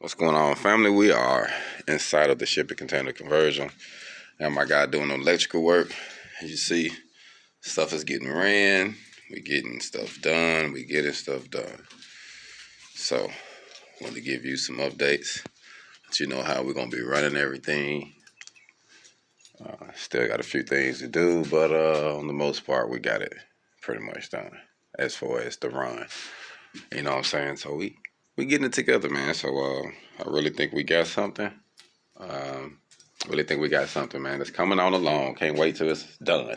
What's going on, family? We are inside of the shipping container conversion, and my guy doing electrical work. As you see, stuff is getting ran. We getting stuff done. We getting stuff done. So, want to give you some updates. Let you know how we're gonna be running everything. Still got a few things to do, but on the most part, we got it pretty much done as far as the run. You know what I'm saying? So we getting it together, man. So I really think we got something. Really think we got something, man. It's coming on along. Can't wait till it's done.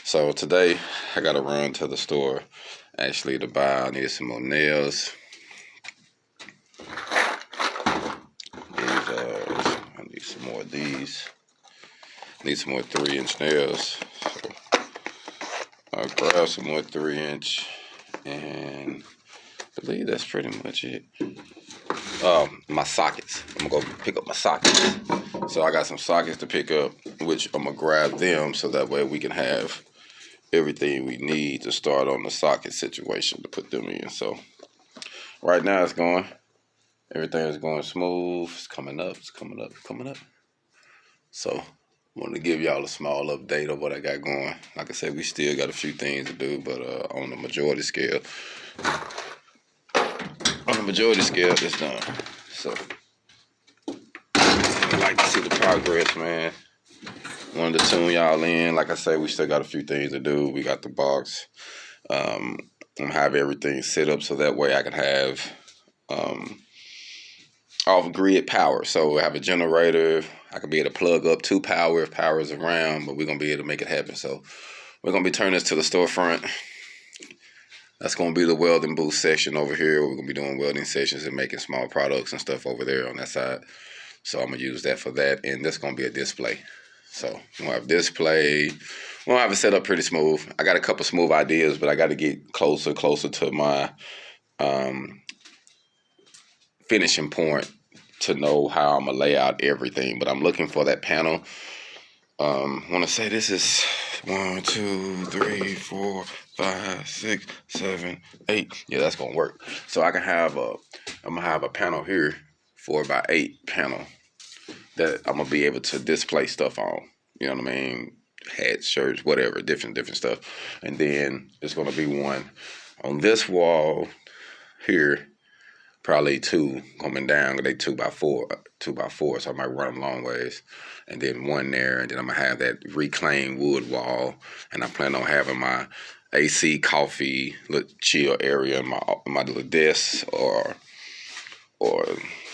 So today I gotta run to the store actually to buy. I need some more nails. I need some more of these. I need some more 3-inch nails. So I'll grab some more 3-inch, and I believe that's pretty much it. My sockets. I'm gonna go pick up my sockets. So I got some sockets to pick up, which I'm gonna grab them so that way we can have everything we need to start on the socket situation to put them in. So right now it's going. Everything is going smooth. It's coming up. It's coming up. Coming up. So I wanted to give y'all a small update of what I got going. Like I said, we still got a few things to do, but on the majority scale, it's done. So I'd like to see the progress, man. Wanted to tune y'all in. Like I said, we still got a few things to do. We got the box. I'm gonna have everything set up so that way I can have off-grid power. So I have a generator. I could be able to plug up to power if power is around, but we're gonna be able to make it happen. So we're gonna be turning this to the storefront. That's gonna be the welding booth section over here. We're gonna be doing welding sessions and making small products and stuff over there on that side. So I'm gonna use that for that, and that's gonna be a display. So we'll have display. We'll have it set up pretty smooth. I got a couple smooth ideas, but I got to get closer to my finishing point to know how I'm gonna lay out everything. But I'm looking for that panel. I want to say this is 1, 2, 3, 4, 5, 6, 7, 8. Yeah, that's gonna work. So I can have I'm gonna have a panel here, 4x8 panel that I'm gonna be able to display stuff on. You know what I mean? Hats, shirts, whatever, different stuff. And then there's gonna be one on this wall here. Probably 2 coming down. They 2x4, so I might run them long ways, and then one there, and then I'm gonna have that reclaimed wood wall, and I plan on having my AC coffee little chill area in my little desk, or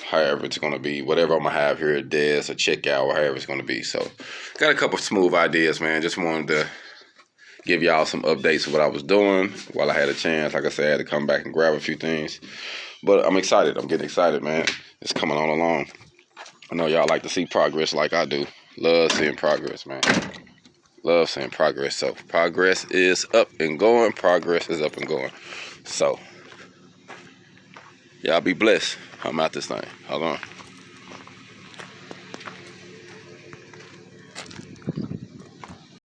however it's gonna be, whatever I'm gonna have here at desk or checkout or however it's gonna be. So got a couple smooth ideas, man. Just wanted to give y'all some updates of what I was doing while I had a chance. Like I said, I had to come back and grab a few things. But I'm excited. I'm getting excited, man. It's coming on along. I know y'all like to see progress like I do. Love seeing progress, man. Love seeing progress. So progress is up and going. Progress is up and going. So y'all be blessed. I'm out this thing. Hold on.